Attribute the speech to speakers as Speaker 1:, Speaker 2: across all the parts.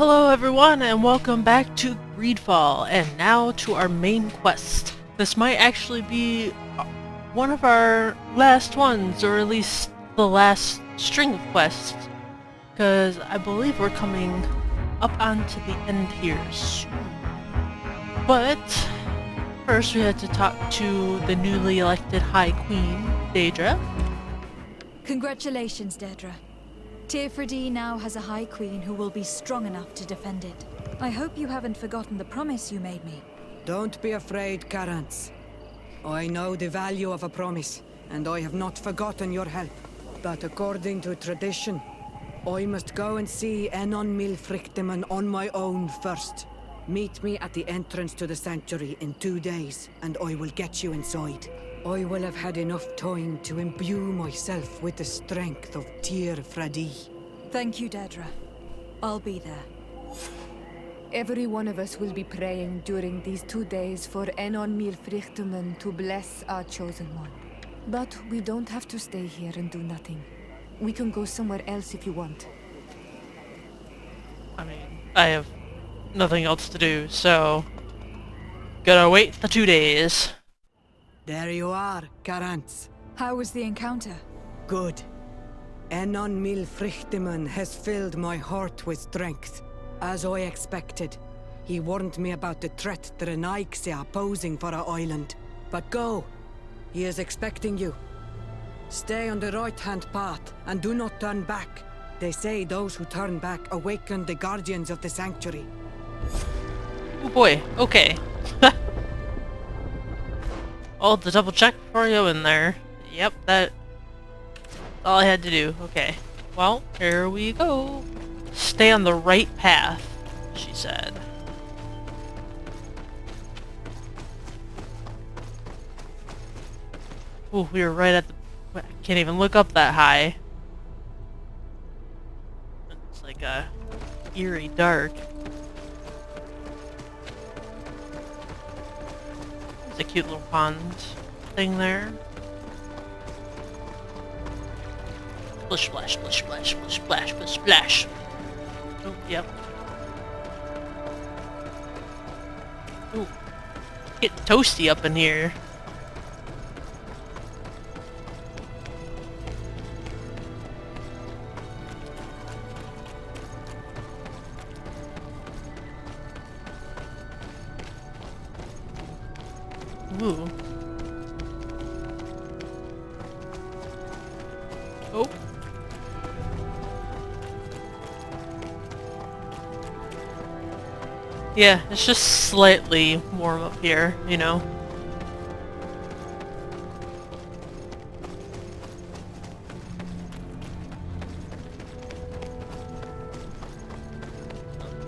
Speaker 1: Hello everyone and welcome back to GreedFall, and now to our main quest. This might actually be one of our last ones, or at least the last string of quests, because I believe we're coming up onto the end here soon. But first we had to talk to the newly elected High Queen, Daedra.
Speaker 2: Congratulations, Daedra. Teifredi now has a High Queen who will be strong enough to defend it. I hope you haven't forgotten the promise you made me.
Speaker 3: Don't be afraid, Karants. I know the value of a promise, and I have not forgotten your help. But according to tradition, I must go and see Enon Milfrichteman on my own first. Meet me at the entrance to the sanctuary in 2 days, and I will get you inside. I will have had enough time to imbue myself with the strength of Teifredi.
Speaker 2: Thank you, Daedra. I'll be there.
Speaker 4: Every one of us will be praying during these 2 days for Enon Milfrichteman to bless our chosen one. But we don't have to stay here and do nothing. We can go somewhere else if you want.
Speaker 1: I mean, I have nothing else to do, so gotta wait the 2 days.
Speaker 3: There you are, Karants.
Speaker 2: How was the encounter?
Speaker 3: Good. Enon Milfrichteman has filled my heart with strength. As I expected, he warned me about the threat the Renaigse are posing for our island. But go! He is expecting you. Stay on the right-hand path and do not turn back. They say those who turn back awaken the guardians of the sanctuary.
Speaker 1: Oh boy, okay. Oh, to double check before I go in there. Yep, that's all I had to do. Okay. Well, here we go. Stay on the right path, she said. Ooh, we were right at the... I can't even look up that high. It's like a eerie dark. There's a cute little pond thing there. Splish splash, splish splash, splish splash, splish splash. Oh, yep. Ooh. Getting toasty up in here. Ooh. Oh. Yeah, it's just slightly warm up here, you know.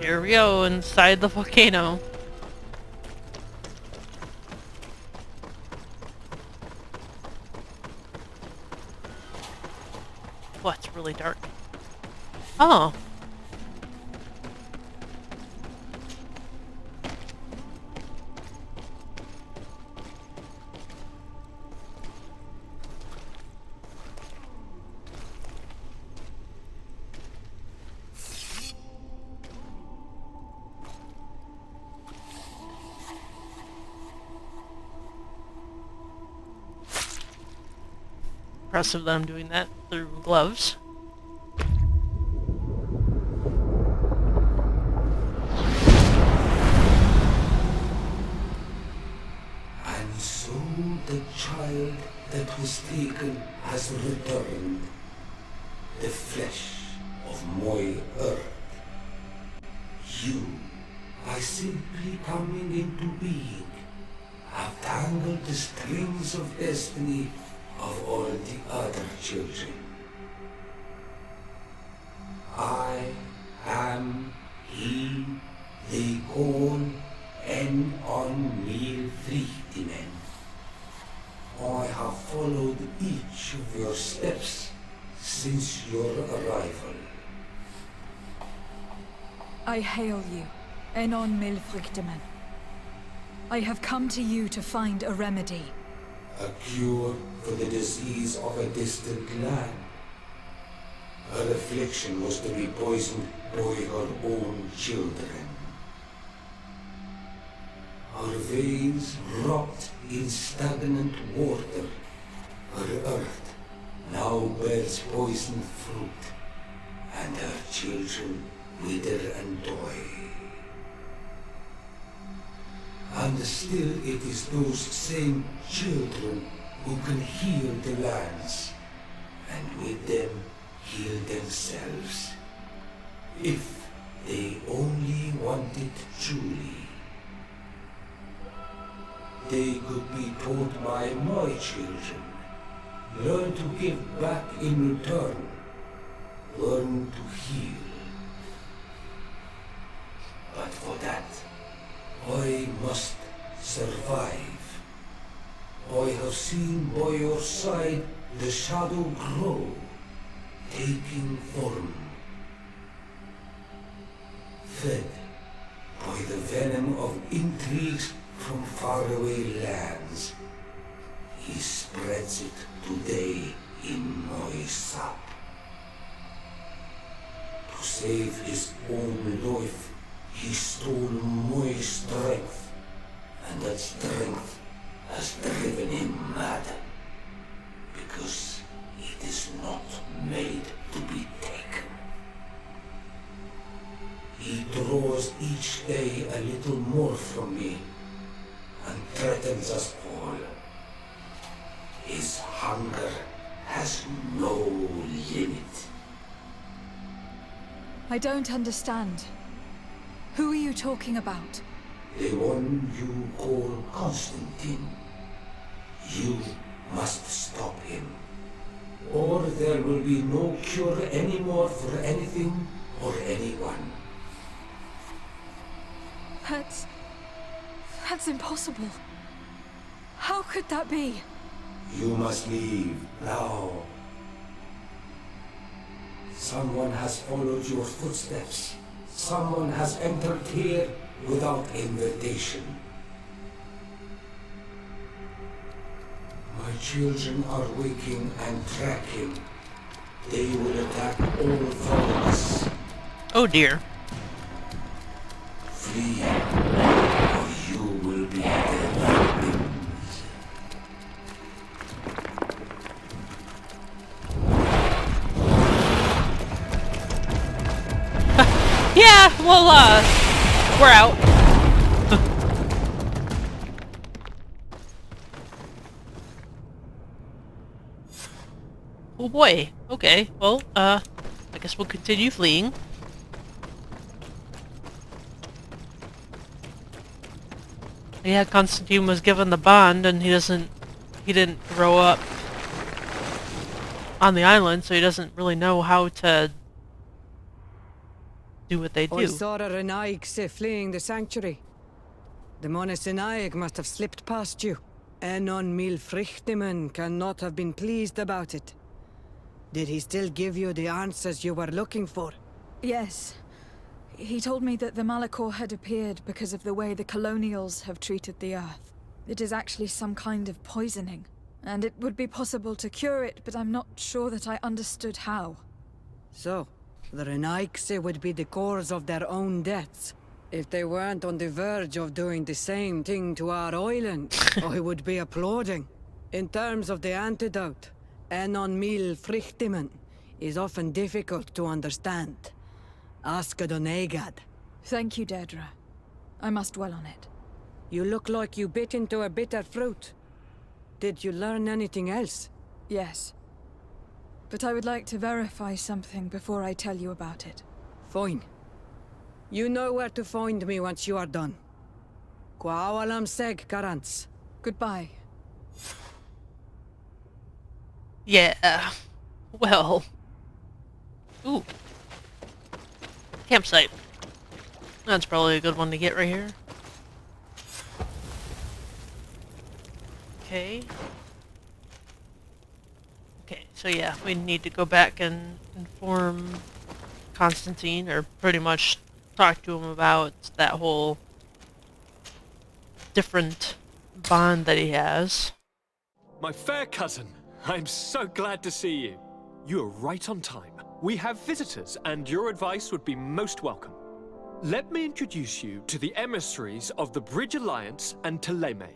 Speaker 1: Here we go, inside the volcano. Oh, it's really dark. Oh. Impressive that I'm doing that through gloves.
Speaker 5: And so the child that was taken has returned, the flesh of my earth. You, by simply coming into being, have tangled the strings of destiny of all the other children. I am he, they gone Enon Milfrichteman. I have followed each of your steps since your arrival.
Speaker 2: I hail you, Enon Milfrichteman. I have come to you to find a remedy.
Speaker 5: A cure for the disease of a distant land. Her affliction was to be poisoned by her own children. Her veins rocked in stagnant water. Her earth now bears poisoned fruit, and her children wither and die. And still it is those same children who can heal the lands, and with them heal themselves, if they only want it truly. They could be taught by my children, learn to give back in return, learn to heal. But for that, I must survive. I have seen by your side the shadow grow, taking form. Fed by the venom of intrigues from faraway lands, he spreads it today in my sap. To save his own life, he stole my strength, and that strength has driven him mad, because it is not made to be taken. He draws each day a little more from me, and threatens us all. His hunger has no limit.
Speaker 2: I don't understand. Who are you talking about?
Speaker 5: The one you call Constantine. You must stop him, or there will be no cure anymore for anything or anyone.
Speaker 2: That's impossible. How could that be?
Speaker 5: You must leave now. Someone has followed your footsteps. Someone has entered here without invitation. My children are waking and tracking. They will attack all followers.
Speaker 1: Oh dear.
Speaker 5: Flee, or you will be dead limbs.
Speaker 1: Yeah, well, we're out. Oh boy. Okay, well, I guess we'll continue fleeing. Yeah, Constantine was given the bond, and he didn't grow up on the island, so he doesn't really know how to do what they do.
Speaker 3: I saw a Renaig fleeing the sanctuary. The Monasenaig must have slipped past you. Enon Milfrichteman cannot have been pleased about it. Did he still give you the answers you were looking for?
Speaker 2: Yes. He told me that the Malachor had appeared because of the way the colonials have treated the Earth. It is actually some kind of poisoning, and it would be possible to cure it, but I'm not sure that I understood how.
Speaker 3: So, the Renaigse would be the cause of their own deaths. If they weren't on the verge of doing the same thing to our island, I would be applauding. In terms of the antidote, Enon Mil Frichtimen is often difficult to understand. Ask Adonegad.
Speaker 2: Thank you, Dedra. I must dwell on it.
Speaker 3: You look like you bit into a bitter fruit. Did you learn anything else?
Speaker 2: Yes. But I would like to verify something before I tell you about it.
Speaker 3: Fine. You know where to find me once you are done. Quawalam seg, Karants.
Speaker 2: Goodbye.
Speaker 1: Yeah. Well. Ooh. Campsite. That's probably a good one to get right here. Okay. Okay, so yeah, we need to go back and inform Constantine, or pretty much talk to him about that whole different bond that he has.
Speaker 6: My fair cousin, I'm so glad to see you. You are right on time. We have visitors, and your advice would be most welcome. Let me introduce you to the emissaries of the Bridge Alliance and Teleme.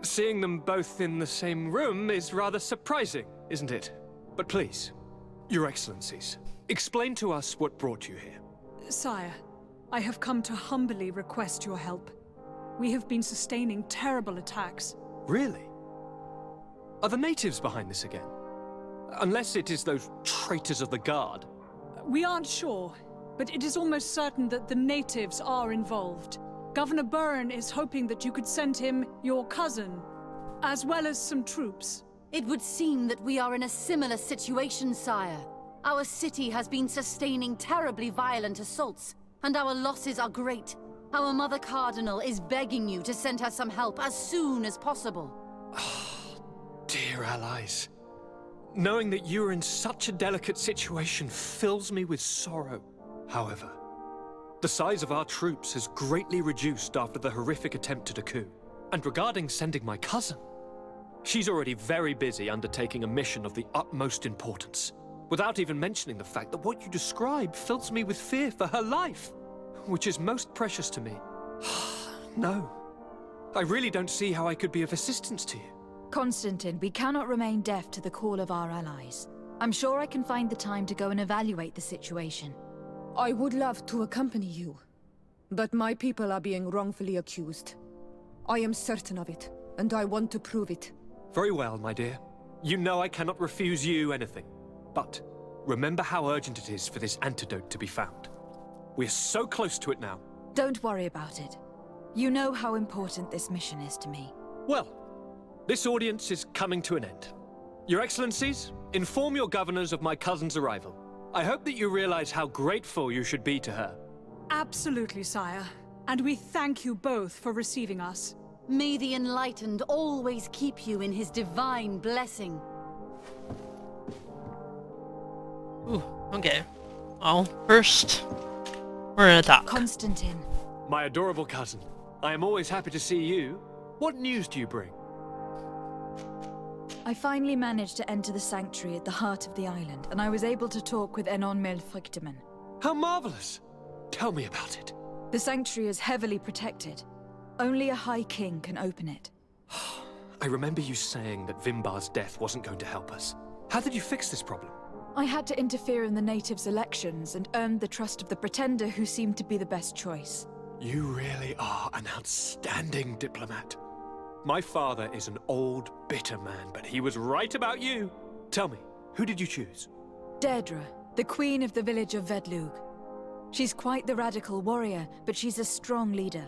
Speaker 6: Seeing them both in the same room is rather surprising, isn't it? But please, Your Excellencies, explain to us what brought you here.
Speaker 7: Sire, I have come to humbly request your help. We have been sustaining terrible attacks.
Speaker 6: Really? Are the natives behind this again? Unless it is those traitors of the Guard.
Speaker 7: We aren't sure, but it is almost certain that the natives are involved. Governor Byrne is hoping that you could send him your cousin, as well as some troops.
Speaker 8: It would seem that we are in a similar situation, sire. Our city has been sustaining terribly violent assaults, and our losses are great. Our Mother Cardinal is begging you to send her some help as soon as possible.
Speaker 6: Dear allies, knowing that you are in such a delicate situation fills me with sorrow. However, the size of our troops has greatly reduced after the horrific attempt at a coup. And regarding sending my cousin, she's already very busy undertaking a mission of the utmost importance, without even mentioning the fact that what you describe fills me with fear for her life, which is most precious to me. No, I really don't see how I could be of assistance to you.
Speaker 9: Constantine, we cannot remain deaf to the call of our allies. I'm sure I can find the time to go and evaluate the situation.
Speaker 4: I would love to accompany you, but my people are being wrongfully accused. I am certain of it, and I want to prove it.
Speaker 6: Very well, my dear. You know I cannot refuse you anything. But remember how urgent it is for this antidote to be found. We're so close to it now.
Speaker 9: Don't worry about it. You know how important this mission is to me.
Speaker 6: Well, this audience is coming to an end. Your Excellencies, inform your governors of my cousin's arrival. I hope that you realize how grateful you should be to her.
Speaker 7: Absolutely, sire. And we thank you both for receiving us.
Speaker 8: May the Enlightened always keep you in his divine blessing.
Speaker 1: Ooh, okay. Well, first, we're gonna talk.
Speaker 9: Constantine.
Speaker 6: My adorable cousin, I am always happy to see you. What news do you bring?
Speaker 9: I finally managed to enter the sanctuary at the heart of the island, and I was able to talk with Enon Milfrichteman.
Speaker 6: How marvelous! Tell me about it.
Speaker 9: The sanctuary is heavily protected. Only a High King can open it.
Speaker 6: I remember you saying that Vimbar's death wasn't going to help us. How did you fix this problem?
Speaker 9: I had to interfere in the natives' elections and earned the trust of the Pretender, who seemed to be the best choice.
Speaker 6: You really are an outstanding diplomat. My father is an old, bitter man, but he was right about you. Tell me, who did you choose?
Speaker 9: Deirdre, the queen of the village of Vedlug. She's quite the radical warrior, but she's a strong leader.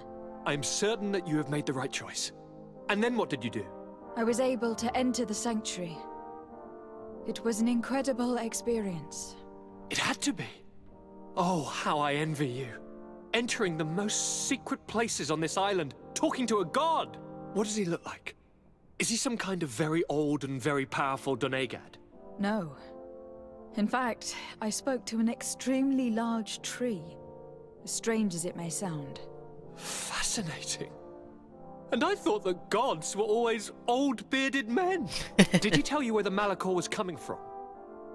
Speaker 6: I'm certain that you have made the right choice. And then what did you do?
Speaker 9: I was able to enter the sanctuary. It was an incredible experience.
Speaker 6: It had to be. Oh, how I envy you. Entering the most secret places on this island, talking to a god. What does he look like? Is he some kind of very old and very powerful Donegad?
Speaker 9: No. In fact, I spoke to an extremely large tree. As strange as it may sound.
Speaker 6: Fascinating. And I thought that gods were always old, bearded men. Did he tell you where the Malachor was coming from?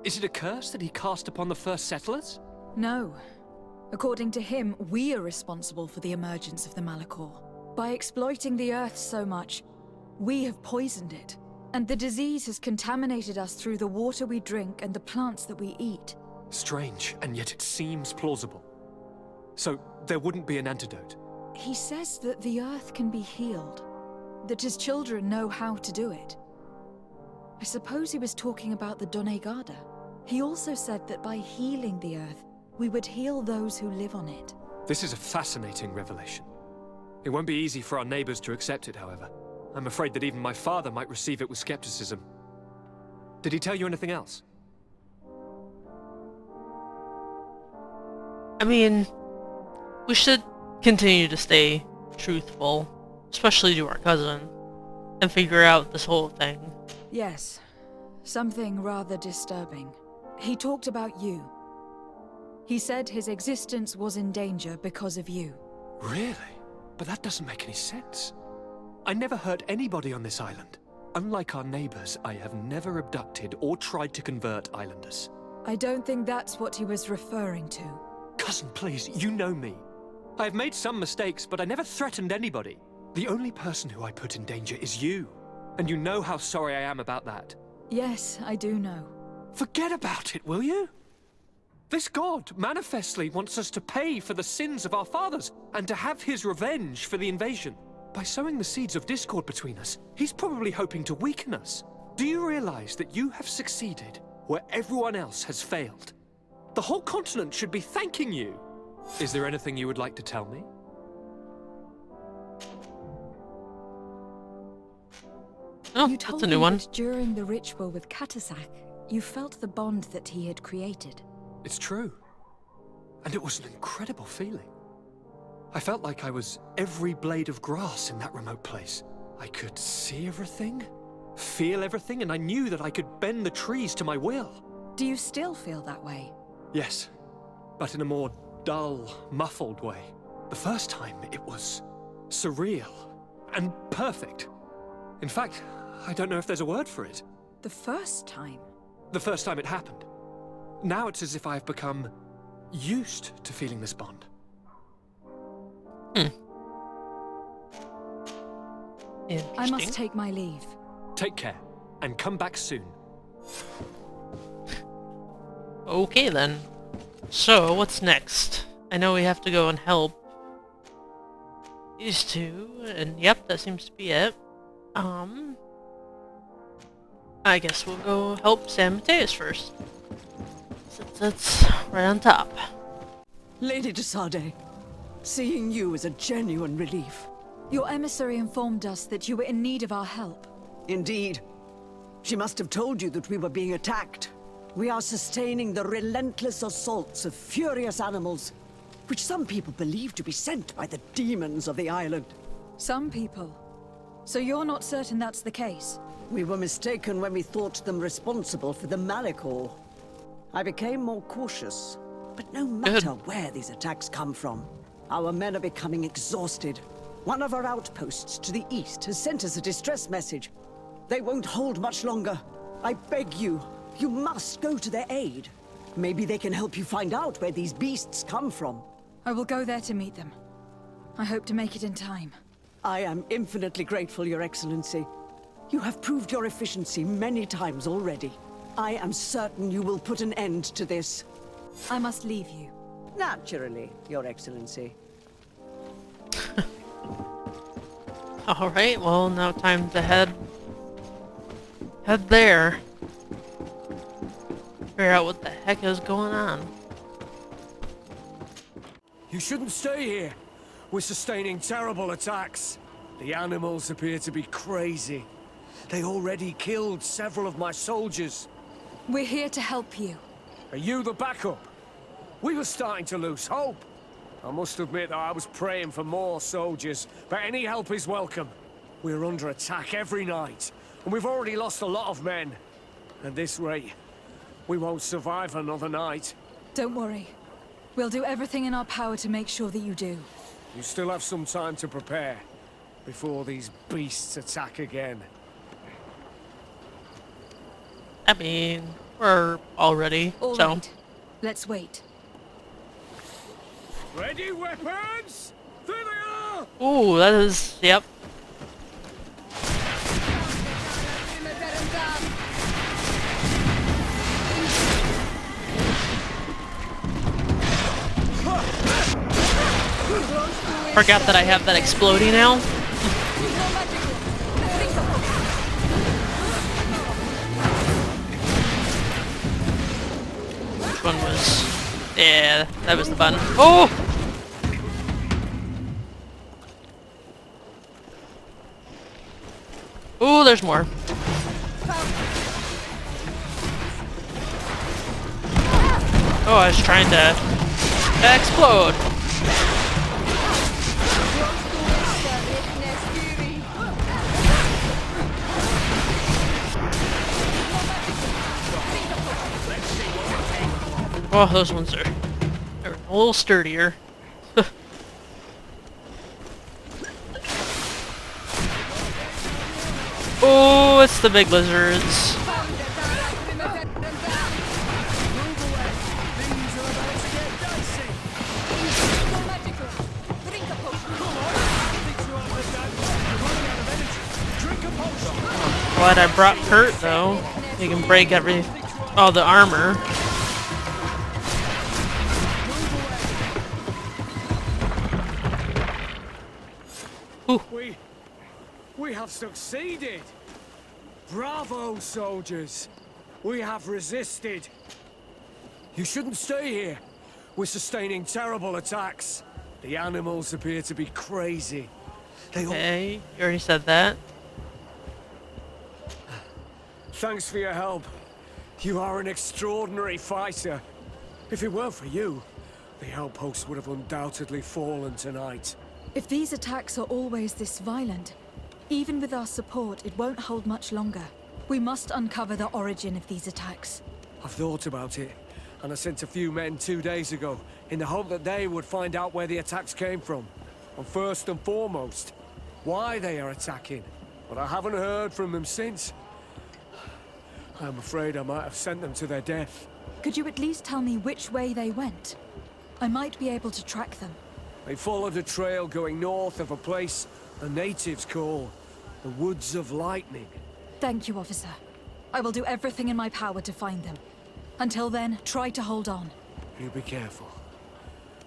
Speaker 6: Is it a curse that he cast upon the first settlers?
Speaker 9: No. According to him, we are responsible for the emergence of the Malachor. By exploiting the Earth so much, we have poisoned it. And the disease has contaminated us through the water we drink and the plants that we eat.
Speaker 6: Strange, and yet it seems plausible. So, there wouldn't be an antidote?
Speaker 9: He says that the Earth can be healed. That his children know how to do it. I suppose he was talking about the Donegada. He also said that by healing the Earth, we would heal those who live on it.
Speaker 6: This is a fascinating revelation. It won't be easy for our neighbors to accept it, however. I'm afraid that even my father might receive it with skepticism. Did he tell you anything else?
Speaker 1: I mean, we should continue to stay truthful, especially to our cousin, and figure out this whole thing.
Speaker 9: Yes. Something rather disturbing. He talked about you. He said his existence was in danger because of you.
Speaker 6: Really? But that doesn't make any sense. I never hurt anybody on this island. Unlike our neighbors, I have never abducted or tried to convert islanders.
Speaker 2: I don't think that's what he was referring to.
Speaker 6: Cousin, please, you know me. I have made some mistakes, but I never threatened anybody. The only person who I put in danger is you. And you know how sorry I am about that.
Speaker 2: Yes, I do know.
Speaker 6: Forget about it, will you? This god manifestly wants us to pay for the sins of our fathers and to have his revenge for the invasion. By sowing the seeds of discord between us, he's probably hoping to weaken us. Do you realize that you have succeeded where everyone else has failed? The whole continent should be thanking you. Is there anything you would like to tell me?
Speaker 1: Oh,
Speaker 2: You
Speaker 1: that's
Speaker 2: told
Speaker 1: a new
Speaker 2: me
Speaker 1: one.
Speaker 2: that during the ritual with Katasak, you felt the bond that he had created.
Speaker 6: It's true. And it was an incredible feeling. I felt like I was every blade of grass in that remote place. I could see everything, feel everything, and I knew that I could bend the trees to my will.
Speaker 2: Do you still feel that way?
Speaker 6: Yes, but in a more dull, muffled way. The first time, it was surreal and perfect. In fact, I don't know if there's a word for it.
Speaker 2: The first time?
Speaker 6: The first time it happened. Now it's as if I've become used to feeling this bond.
Speaker 2: I must take my leave.
Speaker 6: Take care, and come back soon.
Speaker 1: Okay then. So, what's next? I know we have to go and help these two, and yep, that seems to be it. I guess we'll go help San Mateus first, since it's right on top.
Speaker 3: Lady de Sade, seeing you is a genuine relief.
Speaker 2: Your emissary informed us that you were in need of our help.
Speaker 3: Indeed. She must have told you that we were being attacked. We are sustaining the relentless assaults of furious animals, which some people believe to be sent by the demons of the island.
Speaker 2: Some people. So you're not certain that's the case?
Speaker 3: We were mistaken when we thought them responsible for the Malachor. I became more cautious. But no matter where these attacks come from, our men are becoming exhausted. One of our outposts to the east has sent us a distress message. They won't hold much longer. I beg you, you must go to their aid. Maybe they can help you find out where these beasts come from.
Speaker 2: I will go there to meet them. I hope to make it in time.
Speaker 3: I am infinitely grateful, Your Excellency. You have proved your efficiency many times already. I am certain you will put an end to this.
Speaker 2: I must leave you.
Speaker 3: Naturally, Your Excellency.
Speaker 1: Alright, well now time to head there. Figure out what the heck is going on.
Speaker 10: You shouldn't stay here. We're sustaining terrible attacks. The animals appear to be crazy. They already killed several of my soldiers.
Speaker 2: We're here to help you.
Speaker 10: Are you the backup? We were starting to lose hope. I must admit that I was praying for more soldiers, but any help is welcome. We're under attack every night, and we've already lost a lot of men. At this rate, we won't survive another night.
Speaker 2: Don't worry. We'll do everything in our power to make sure that you do.
Speaker 10: You still have some time to prepare, before these beasts attack again.
Speaker 1: I mean, we're all ready,
Speaker 2: All
Speaker 1: so...
Speaker 2: right. Let's wait.
Speaker 10: Ready, weapons? There they are!
Speaker 1: Ooh, that is... yep. Forgot that I have that exploding now. Which one was... yeah, that was the button. Oh! Ooh, there's more. Oh, I was trying to explode. Oh, those ones are they're a little sturdier. Oh, it's the big lizards. glad I brought Kurt, though. He can break all the armor. Ooh.
Speaker 10: We have succeeded! Bravo, soldiers! We have resisted! You shouldn't stay here. We're sustaining terrible attacks. The animals appear to be crazy.
Speaker 1: Okay, you already said that.
Speaker 10: Thanks for your help. You are an extraordinary fighter. If it weren't for you, the outpost would have undoubtedly fallen tonight.
Speaker 2: If these attacks are always this violent, even with our support, it won't hold much longer. We must uncover the origin of these attacks.
Speaker 10: I've thought about it, and I sent a few men 2 days ago in the hope that they would find out where the attacks came from. And first and foremost, why they are attacking. But I haven't heard from them since. I'm afraid I might have sent them to their death.
Speaker 2: Could you at least tell me which way they went? I might be able to track them.
Speaker 10: They followed a trail going north of a place the natives call the Woods of Lightning.
Speaker 2: Thank you, officer. I will do everything in my power to find them. Until then, try to hold on.
Speaker 10: You be careful.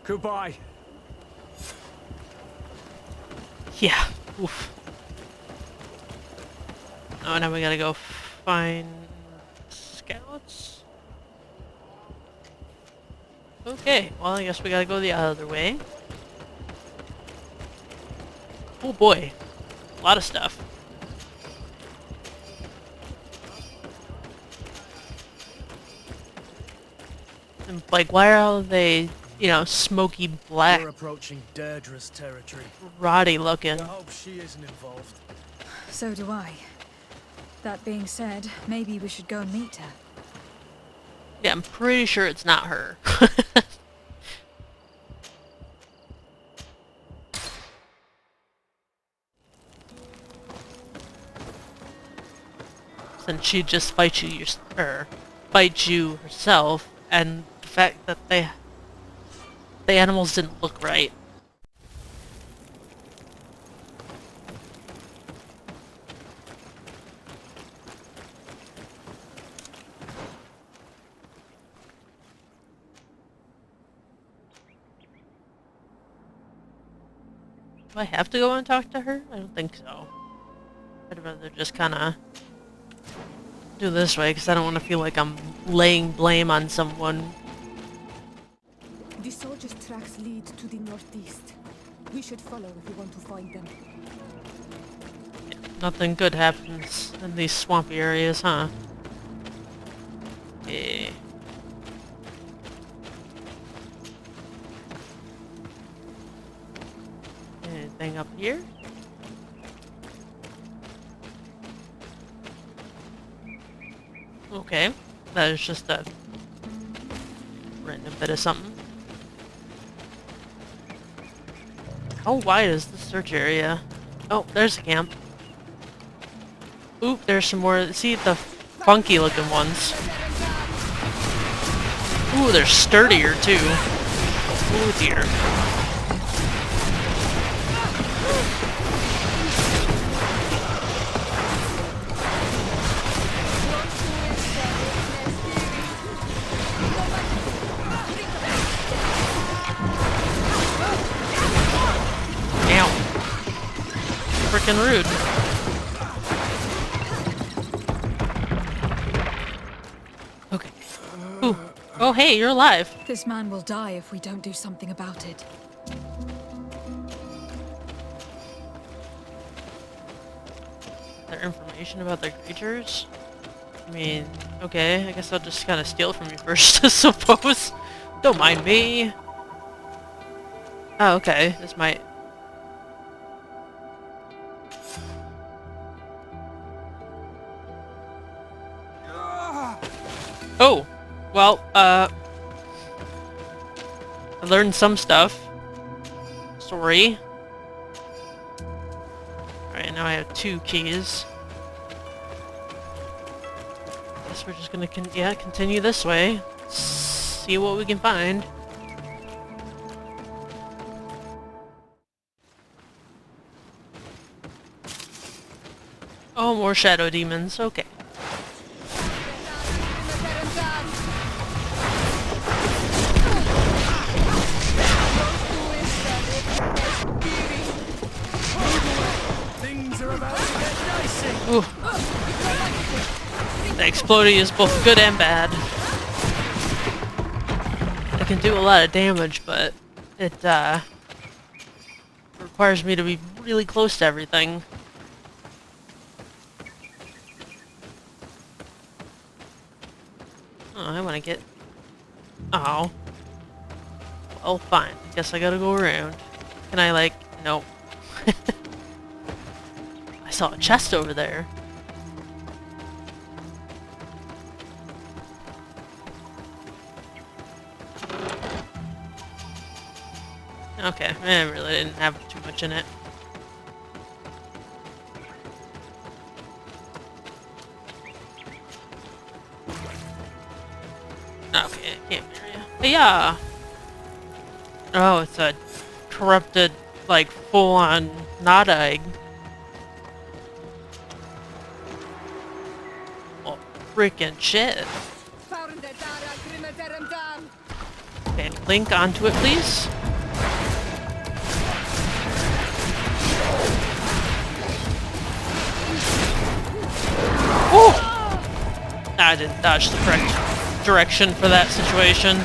Speaker 10: Goodbye.
Speaker 1: Yeah. Oof. Oh, now we gotta go find scouts. Okay, well, I guess we gotta go the other way. Oh boy, a lot of stuff. And, like, why are they, you know, smoky black?
Speaker 11: We're approaching Deirdre's territory.
Speaker 1: Rotty looking.
Speaker 11: I hope she isn't involved.
Speaker 2: So do I. That being said, maybe we should go and meet her.
Speaker 1: Yeah, I'm pretty sure it's not her. Since she'd just fight you herself, and the fact that the animals didn't look right. Do I have to go and talk to her? I don't think so. I'd rather just kind of do this way, because I don't want to feel like I'm laying blame on someone.
Speaker 4: The soldiers' tracks lead to the northeast. We should follow if we want to find them.
Speaker 1: Yeah, nothing good happens in these swampy areas, huh? Yeah. Anything up here? Okay, that is just a random bit of something. How wide is the search area? Oh, there's a camp. Oop, there's some more. See the funky looking ones. Ooh, they're sturdier too. Ooh dear. Frickin' rude. Okay. Ooh. Oh, hey, you're alive.
Speaker 2: This man will die if we don't do something about it.
Speaker 1: Is there information about the creatures? I mean, okay, I guess I'll just kind of steal from you first, I suppose. Don't mind me. Oh, okay. This might... Oh! Well, I learned some stuff. Sorry. Alright, now I have 2 keys. Guess we're just gonna continue this way. See what we can find. Oh, more shadow demons. Okay.
Speaker 11: Things are about to get dicey.
Speaker 1: Ooh. The exploding is both good and bad. It can do a lot of damage, but it requires me to be really close to everything. Oh, I want to get... Oh. Well, fine. Guess I gotta go around. Can I, like... Nope. I saw a chest over there. Okay, I really didn't have too much in it. Okay, I can't hear you. But yeah! Oh, it's a corrupted, like, full-on Nada egg. Oh, freaking shit. Okay, link onto it, please. Oh! I didn't dodge the correct direction for that situation.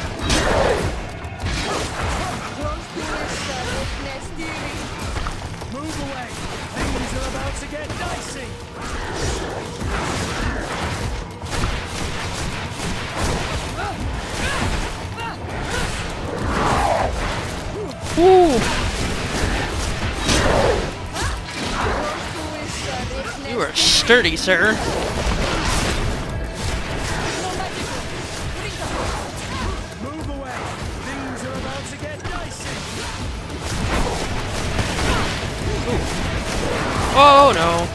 Speaker 11: Move away. Things are about to get dicey.
Speaker 1: Ooh! You are sturdy, sir.
Speaker 11: Move away. Things are about to get dicey.
Speaker 1: Oh no.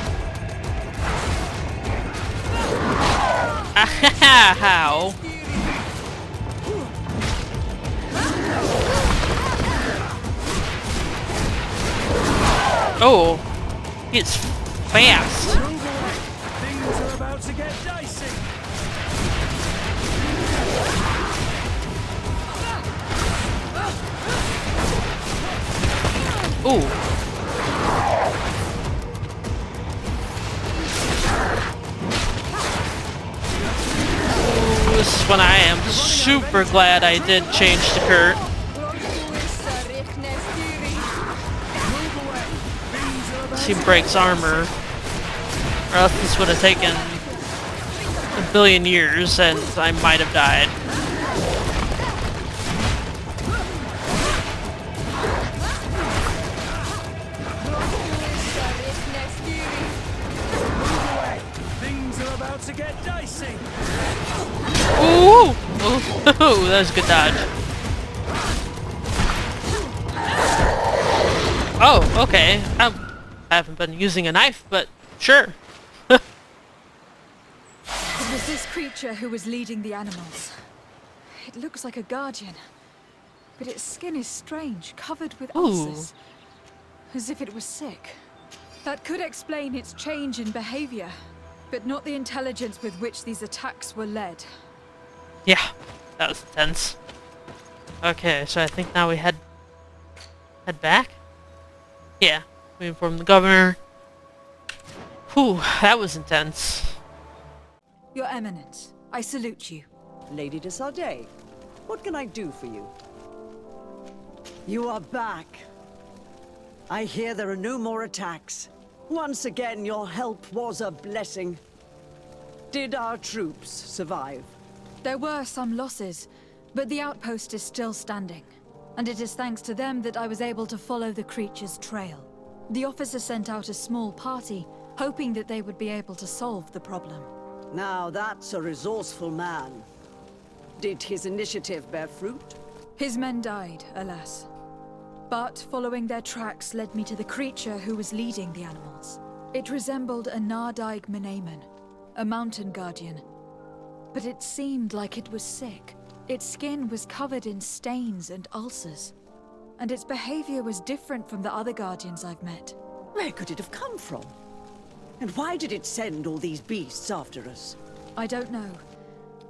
Speaker 1: How? Oh, it's fast.
Speaker 11: Move away. Things are about to get dicey.
Speaker 1: Ooh. This is when I am super glad I did change to Kurt. He breaks armor, or else this would have taken a billion years and I might have died.
Speaker 11: Things are about to get dicey.
Speaker 1: Ooh! Ooh, that was a good dodge. Oh, okay. I haven't been using a knife, but sure.
Speaker 2: It was this creature who was leading the animals. It looks like a guardian, but its skin is strange, covered with ulcers, as if it was sick. That could explain its change in behavior, but not the intelligence with which these attacks were led.
Speaker 1: Yeah, that was intense. Okay, so I think now we head back? Yeah, we informed the governor. Whew, that was intense.
Speaker 2: Your Eminence, I salute you.
Speaker 12: Lady de Sardet, what can I do for you? You are back. I hear there are no more attacks. Once again, your help was a blessing. Did our troops survive?
Speaker 2: There were some losses, but the outpost is still standing. And it is thanks to them that I was able to follow the creature's trail. The officer sent out a small party, hoping that they would be able to solve the problem.
Speaker 12: Now that's a resourceful man. Did his initiative bear fruit?
Speaker 2: His men died, alas. But following their tracks led me to the creature who was leading the animals. It resembled a Nardaig Menaemon, a mountain guardian. But it seemed like it was sick. Its skin was covered in stains and ulcers. And its behavior was different from the other guardians I've met.
Speaker 12: Where could it have come from? And why did it send all these beasts after us?
Speaker 2: I don't know.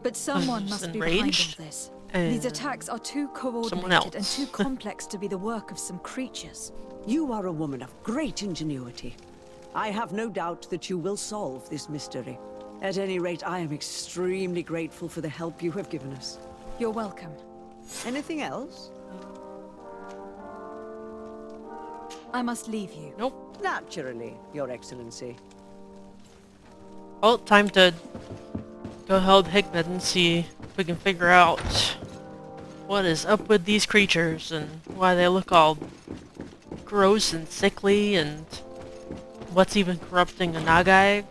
Speaker 2: But someone must be behind all this. These attacks are too coordinated and too complex to be the work of some creatures.
Speaker 12: You are a woman of great ingenuity. I have no doubt that you will solve this mystery. At any rate, I am extremely grateful for the help you have given us.
Speaker 2: You're welcome.
Speaker 12: Anything else?
Speaker 2: I must leave you.
Speaker 1: Nope.
Speaker 12: Naturally, Your Excellency.
Speaker 1: Well, time to go help Hikmet and see if we can figure out what is up with these creatures and why they look all gross and sickly and what's even corrupting a Nagai.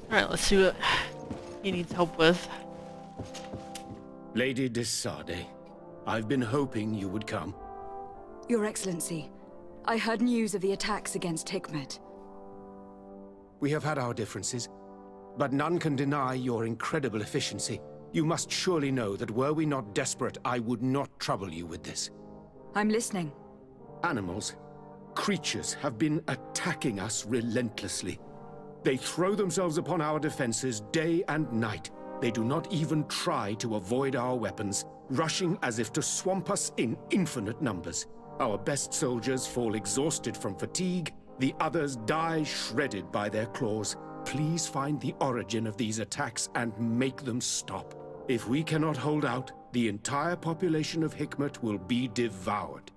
Speaker 1: Alright, let's see what he needs help with.
Speaker 11: Lady de Sade, I've been hoping you would come.
Speaker 2: Your Excellency, I heard news of the attacks against Hikmet.
Speaker 11: We have had our differences, but none can deny your incredible efficiency. You must surely know that were we not desperate, I would not trouble you with this.
Speaker 2: I'm listening.
Speaker 11: Animals, creatures have been attacking us relentlessly. They throw themselves upon our defenses day and night. They do not even try to avoid our weapons, rushing as if to swamp us in infinite numbers. Our best soldiers fall exhausted from fatigue, the others die shredded by their claws. Please find the origin of these attacks and make them stop. If we cannot hold out, the entire population of Hikmet will be devoured.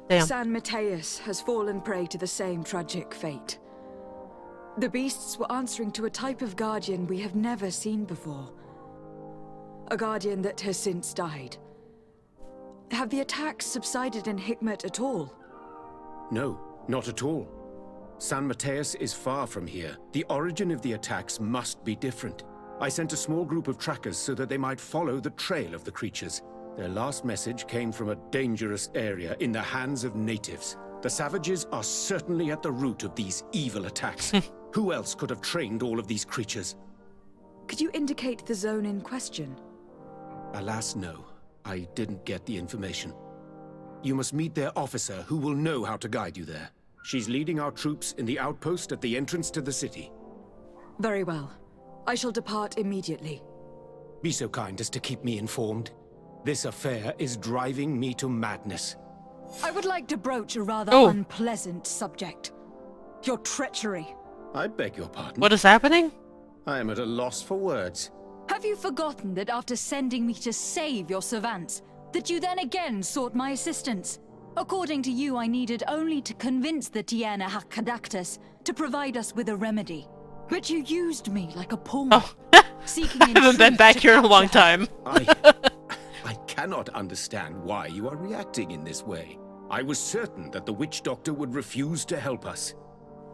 Speaker 1: Damn.
Speaker 2: San Mateus has fallen prey to the same tragic fate. The beasts were answering to a type of guardian we have never seen before. A guardian that has since died. Have the attacks subsided in Hikmet at all?
Speaker 11: No, not at all. San Mateus is far from here. The origin of the attacks must be different. I sent a small group of trackers so that they might follow the trail of the creatures. Their last message came from a dangerous area in the hands of natives. The savages are certainly at the root of these evil attacks. Who else could have trained all of these creatures?
Speaker 2: Could you indicate the zone in question?
Speaker 11: Alas, no. I didn't get the information. You must meet their officer, who will know how to guide you there. She's leading our troops in the outpost at the entrance to the city.
Speaker 2: Very well. I shall depart immediately.
Speaker 11: Be so kind as to keep me informed. This affair is driving me to madness.
Speaker 2: I would like to broach a rather unpleasant subject. Your treachery.
Speaker 11: I beg your pardon.
Speaker 1: What is happening?
Speaker 11: I am at a loss for words.
Speaker 2: Have you forgotten that after sending me to save your savants, that you then again sought my assistance? According to you, I needed only to convince the Tiana Hakkadactus to provide us with a remedy. But you used me like a pawn. Seeking
Speaker 1: I haven't been back here in a long time.
Speaker 11: I cannot understand why you are reacting in this way. I was certain that the witch doctor would refuse to help us.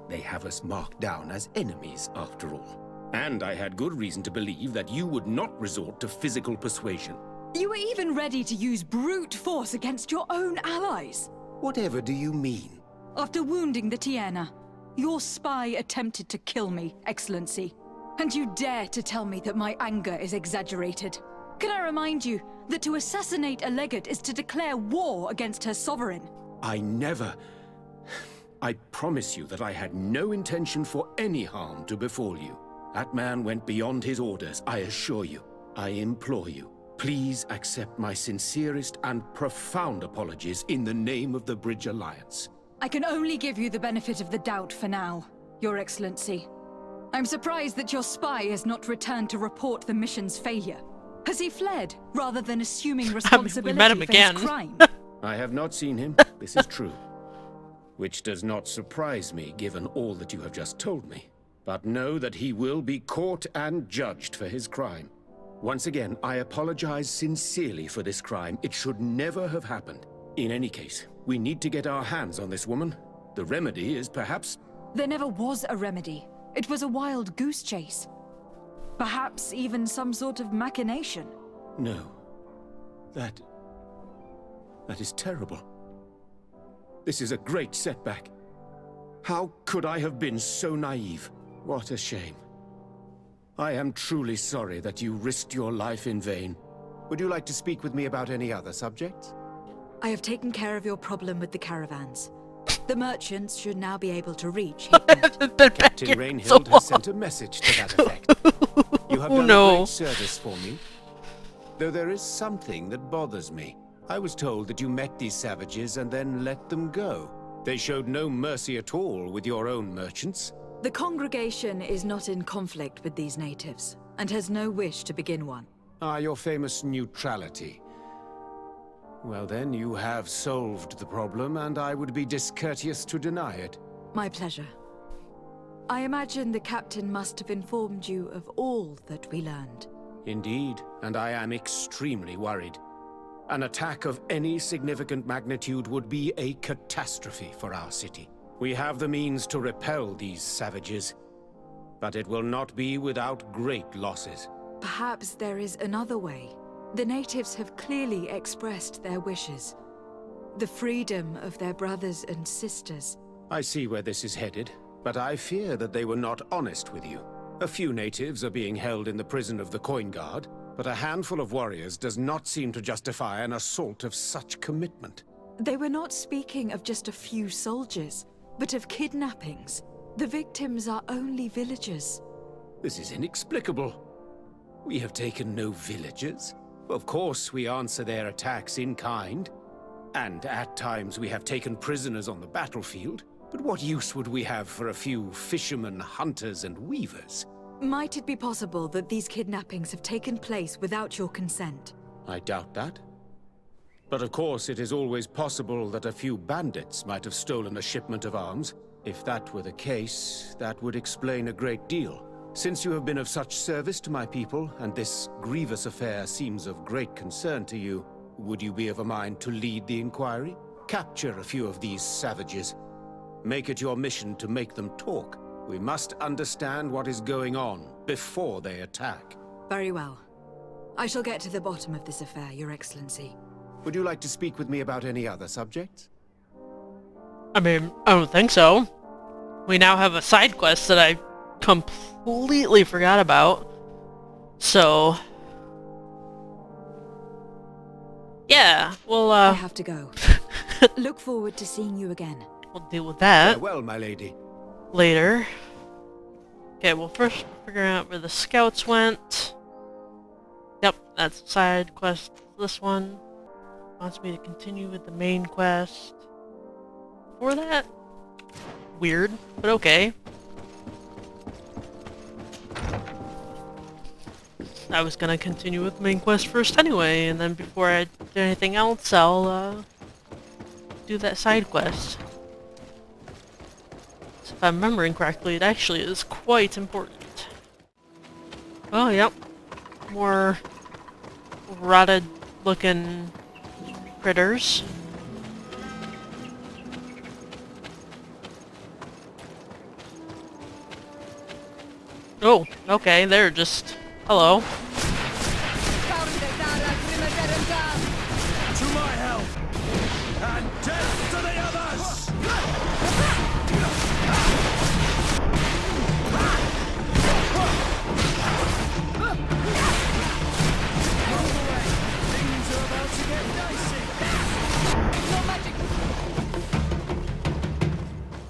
Speaker 11: They have us marked down as enemies, after all. And I had good reason to believe that you would not resort to physical persuasion.
Speaker 2: You were even ready to use brute force against your own allies.
Speaker 11: Whatever do you mean?
Speaker 2: After wounding the Tiana, your spy attempted to kill me, Excellency. And you dare to tell me that my anger is exaggerated. Can I remind you that to assassinate a legate is to declare war against her sovereign?
Speaker 11: I never... I promise you that I had no intention for any harm to befall you. That man went beyond his orders, I assure you. I implore you, please accept my sincerest and profound apologies in the name of the Bridge Alliance.
Speaker 2: I can only give you the benefit of the doubt for now, Your Excellency. I'm surprised that your spy has not returned to report the mission's failure. Has he fled, rather than assuming responsibility
Speaker 1: we met him
Speaker 2: for
Speaker 1: again.
Speaker 2: his crime?
Speaker 11: I have not seen him, this is true. Which does not surprise me, given all that you have just told me. But know that he will be caught and judged for his crime. Once again, I apologize sincerely for this crime. It should never have happened. In any case, we need to get our hands on this woman. The remedy is perhaps...
Speaker 2: There never was a remedy. It was a wild goose chase. Perhaps even some sort of machination.
Speaker 11: No. That is terrible. This is a great setback. How could I have been so naive? What a shame. I am truly sorry that you risked your life in vain. Would you like to speak with me about any other subjects?
Speaker 9: I have taken care of your problem with the caravans. The merchants should now be able to reach.
Speaker 11: Captain Rainhild has sent a message to that effect. You have done a great service for me. Though there is something that bothers me. I was told that you met these savages and then let them go. They showed no mercy at all with your own merchants.
Speaker 9: The congregation is not in conflict with these natives, and has no wish to begin one.
Speaker 11: Ah, your famous neutrality. Well then, you have solved the problem, and I would be discourteous to deny it.
Speaker 9: My pleasure. I imagine the captain must have informed you of all that we learned.
Speaker 11: Indeed, and I am extremely worried. An attack of any significant magnitude would be a catastrophe for our city. We have the means to repel these savages, but it will not be without great losses.
Speaker 9: Perhaps there is another way. The natives have clearly expressed their wishes. The freedom of their brothers and sisters.
Speaker 11: I see where this is headed, but I fear that they were not honest with you. A few natives are being held in the prison of the Coin Guard, but a handful of warriors does not seem to justify an assault of such commitment.
Speaker 9: They were not speaking of just a few soldiers, but of kidnappings. The victims are only villagers.
Speaker 11: This is inexplicable. We have taken no villagers. Of course, we answer their attacks in kind. And at times we have taken prisoners on the battlefield. But what use would we have for a few fishermen, hunters, and weavers?
Speaker 9: Might it be possible that these kidnappings have taken place without your consent?
Speaker 11: I doubt that. But of course, it is always possible that a few bandits might have stolen a shipment of arms. If that were the case, that would explain a great deal. Since you have been of such service to my people, and this grievous affair seems of great concern to you, would you be of a mind to lead the inquiry? Capture a few of these savages. Make it your mission to make them talk. We must understand what is going on before they attack.
Speaker 9: Very well. I shall get to the bottom of this affair, Your Excellency.
Speaker 11: Would you like to speak with me about any other subjects?
Speaker 1: I mean, I don't think so. We now have a side quest that I completely forgot about. So... yeah, well,
Speaker 9: I have to go. Look forward to seeing you again.
Speaker 1: We'll deal with that.
Speaker 11: Farewell, my lady.
Speaker 1: Later. Okay, well first figure out where the scouts went. Yep, that's the side quest. This one wants me to continue with the main quest. For that? Weird, but okay. I was gonna continue with the main quest first anyway, and then before I do anything else, I'll do that side quest. So if I'm remembering correctly, it actually is quite important. Oh, yep. More rotted looking critters. Oh, okay, they're just... hello.
Speaker 10: To my help! And death to the others! Move away! Things are about to get dicey!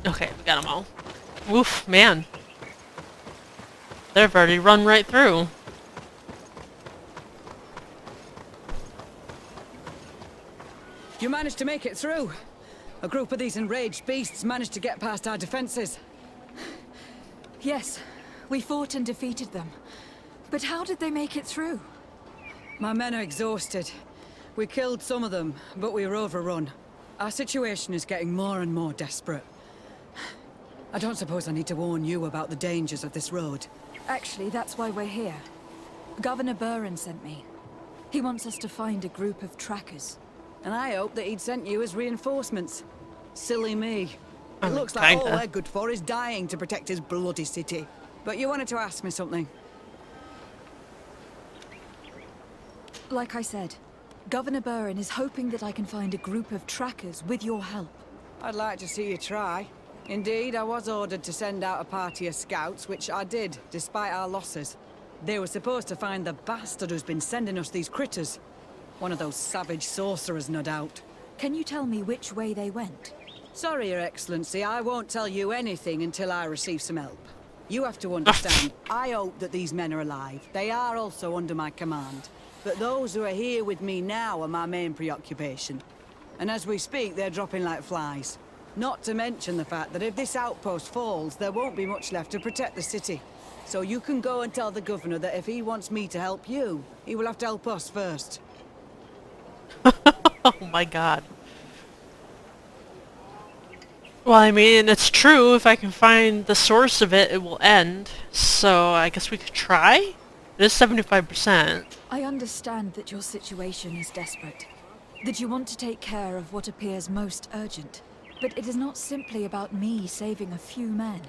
Speaker 1: Okay, we got them all. Oof, man. They've already run right through.
Speaker 12: You managed to make it through. A group of these enraged beasts managed to get past our defenses.
Speaker 9: Yes, we fought and defeated them. But how did they make it through?
Speaker 12: My men are exhausted. We killed some of them, but we were overrun. Our situation is getting more and more desperate. I don't suppose I need to warn you about the dangers of this road.
Speaker 9: Actually, that's why we're here. Governor Buren sent me. He wants us to find a group of trackers.
Speaker 12: And I hope that he'd sent you as reinforcements. Silly me. It looks like
Speaker 1: kinda.
Speaker 12: all they're good for is dying to protect his bloody city. But you wanted to ask me something.
Speaker 9: Like I said, Governor Buren is hoping that I can find a group of trackers with your help.
Speaker 12: I'd like to see you try. Indeed, I was ordered to send out a party of scouts, which I did, despite our losses. They were supposed to find the bastard who's been sending us these critters. One of those savage sorcerers, no doubt.
Speaker 9: Can you tell me which way they went?
Speaker 12: Sorry, Your Excellency, I won't tell you anything until I receive some help. You have to understand, I hope that these men are alive. They are also under my command. But those who are here with me now are my main preoccupation. And as we speak, they're dropping like flies. Not to mention the fact that if this outpost falls, there won't be much left to protect the city. So you can go and tell the governor that if he wants me to help you, he will have to help us first.
Speaker 1: Oh my god. Well, I mean, it's true. If I can find the source of it, it will end. So I guess we could try? It is 75%.
Speaker 9: I understand that your situation is desperate. That you want to take care of what appears most urgent. But it is not simply about me saving a few men.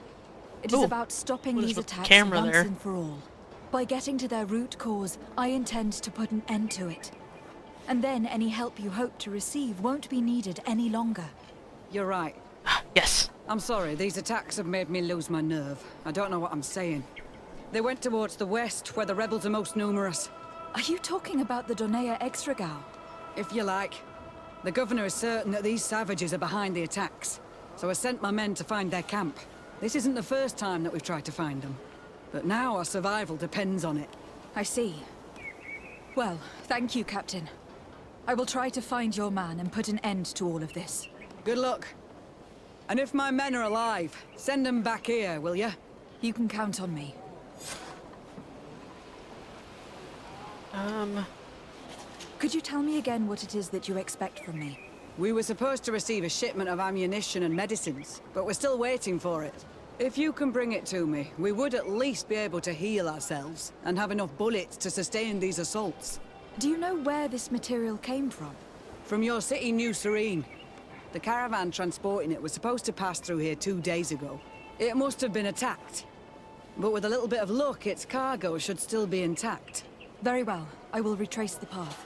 Speaker 9: It is about stopping these attacks once and for all. By getting to their root cause, I intend to put an end to it. And then any help you hope to receive won't be needed any longer.
Speaker 12: You're right.
Speaker 1: Yes.
Speaker 12: I'm sorry, these attacks have made me lose my nerve. I don't know what I'm saying. They went towards the west, where the rebels are most numerous.
Speaker 9: Are you talking about the Donea Extragao?
Speaker 12: If you like. The governor is certain that these savages are behind the attacks, so I sent my men to find their camp. This isn't the first time that we've tried to find them, but now our survival depends on it.
Speaker 9: I see. Well, thank you, Captain. I will try to find your man and put an end to all of this.
Speaker 12: Good luck. And if my men are alive, send them back here, will you?
Speaker 9: You can count on me. Could you tell me again what it is that you expect from me?
Speaker 12: We were supposed to receive a shipment of ammunition and medicines, but we're still waiting for it. If you can bring it to me, we would at least be able to heal ourselves and have enough bullets to sustain these assaults.
Speaker 9: Do you know where this material came from?
Speaker 12: From your city, New Serene. The caravan transporting it was supposed to pass through here 2 days ago. It must have been attacked. But with a little bit of luck, its cargo should still be intact.
Speaker 9: Very well. I will retrace the path.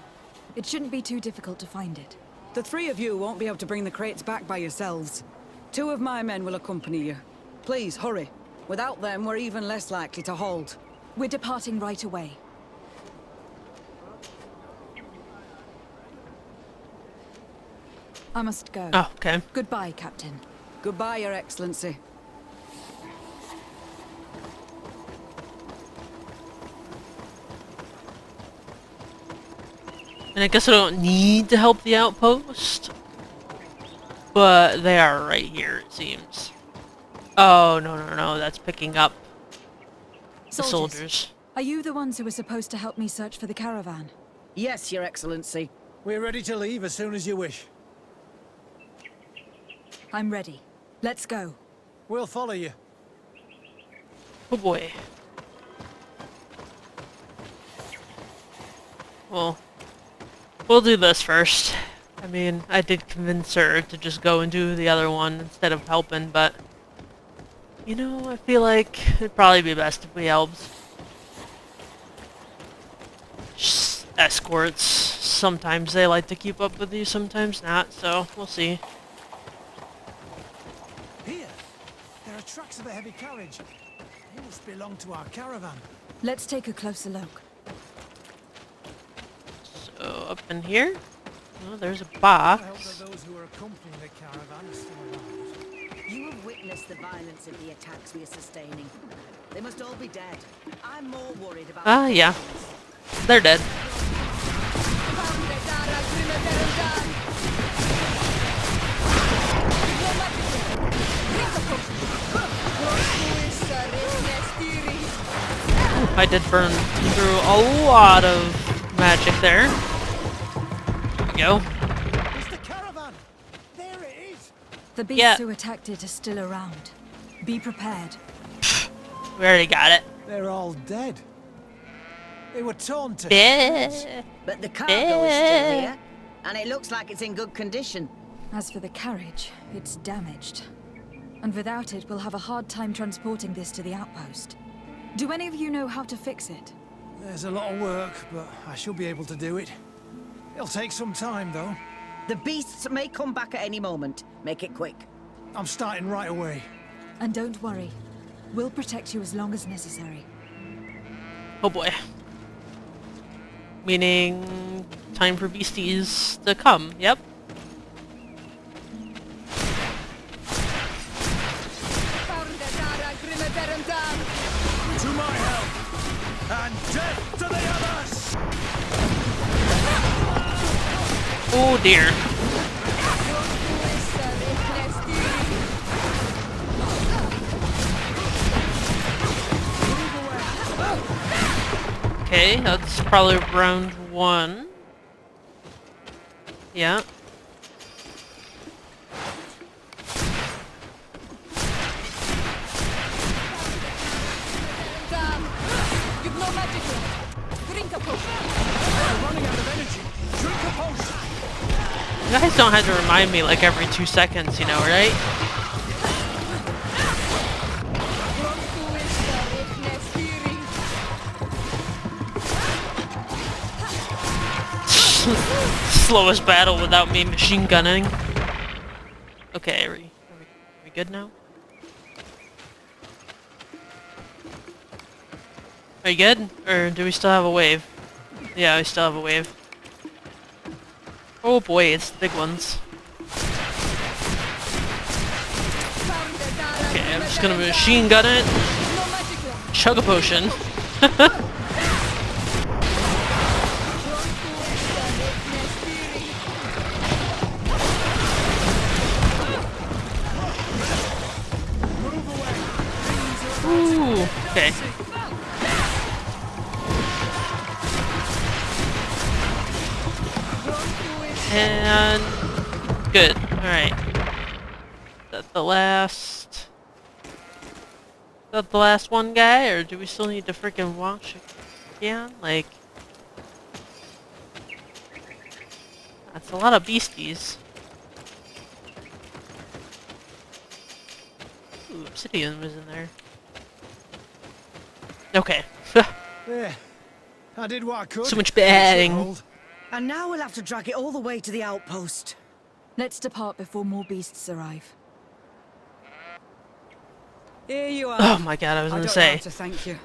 Speaker 9: It shouldn't be too difficult to find it.
Speaker 12: The three of you won't be able to bring the crates back by yourselves. 2 of my men will accompany you. Please, hurry. Without them, we're even less likely to hold.
Speaker 9: We're departing right away. I must go.
Speaker 1: Oh, okay.
Speaker 9: Goodbye, Captain.
Speaker 12: Goodbye, Your Excellency.
Speaker 1: And I guess I don't need to help the outpost. But they are right here, it seems. Oh, no. That's picking up the soldiers.
Speaker 9: Are you the ones who were supposed to help me search for the caravan?
Speaker 12: Yes, Your Excellency.
Speaker 13: We're ready to leave as soon as you wish.
Speaker 9: I'm ready. Let's go.
Speaker 13: We'll follow you.
Speaker 1: Oh boy. Well, we'll do this first. I mean, I did convince her to just go and do the other one instead of helping, but... You know, I feel like it'd probably be best if we helped. Just escorts. Sometimes they like to keep up with you, sometimes not, so we'll see.
Speaker 13: Here! There are tracks of a heavy carriage. They must belong to our caravan.
Speaker 9: Let's take a closer look.
Speaker 1: So, up in here? Oh, there's a box.
Speaker 13: I hope that those who are accompanying the caravan are still alive.
Speaker 14: You have witnessed the violence of the attacks we are sustaining. They must all be dead. I'm more worried about...
Speaker 1: Ah, yeah. They're dead. Ooh, I did burn through a lot of magic there. There we go.
Speaker 13: It's the caravan! There it is!
Speaker 9: The beasts who attacked it are still around. Be prepared.
Speaker 1: We already got it.
Speaker 13: They're all dead. They were torn to
Speaker 1: shreds.
Speaker 14: But the cargo is still here, and it looks like it's in good condition.
Speaker 9: As for the carriage, it's damaged. And without it, we'll have a hard time transporting this to the outpost. Do any of you know how to fix it?
Speaker 13: There's a lot of work, but I should be able to do it. It'll take some time, though.
Speaker 14: The beasts may come back at any moment. Make it quick.
Speaker 13: I'm starting right away.
Speaker 9: And don't worry. We'll protect you as long as necessary.
Speaker 1: Oh boy. Meaning... time for beasties to come, yep.
Speaker 13: And death to the others!
Speaker 1: Oh dear. Okay, that's probably round 1. Yeah.
Speaker 2: You've no magic left. Drink a potion.
Speaker 10: We're running out of energy. Drink a potion.
Speaker 1: You guys don't have to remind me like every 2 seconds, you know, right? Slowest battle without me machine gunning. Okay, are we good now? Are you good? Or do we still have a wave? Yeah, we still have a wave. Oh boy, it's the big ones. Okay, I'm just gonna machine gun it. Chug a potion. Ooh, okay. And good. Alright. Is that the last one guy, or do we still need to freaking wash it again? Like, that's a lot of beasties. Ooh, obsidian was in there. Okay.
Speaker 13: There. I did what I could.
Speaker 1: So much batting.
Speaker 14: And now we'll have to drag it all the way to the outpost.
Speaker 9: Let's depart before more beasts arrive.
Speaker 12: Here you are.
Speaker 1: Oh my god, I was gonna
Speaker 12: don't
Speaker 1: say.
Speaker 12: know how to thank you.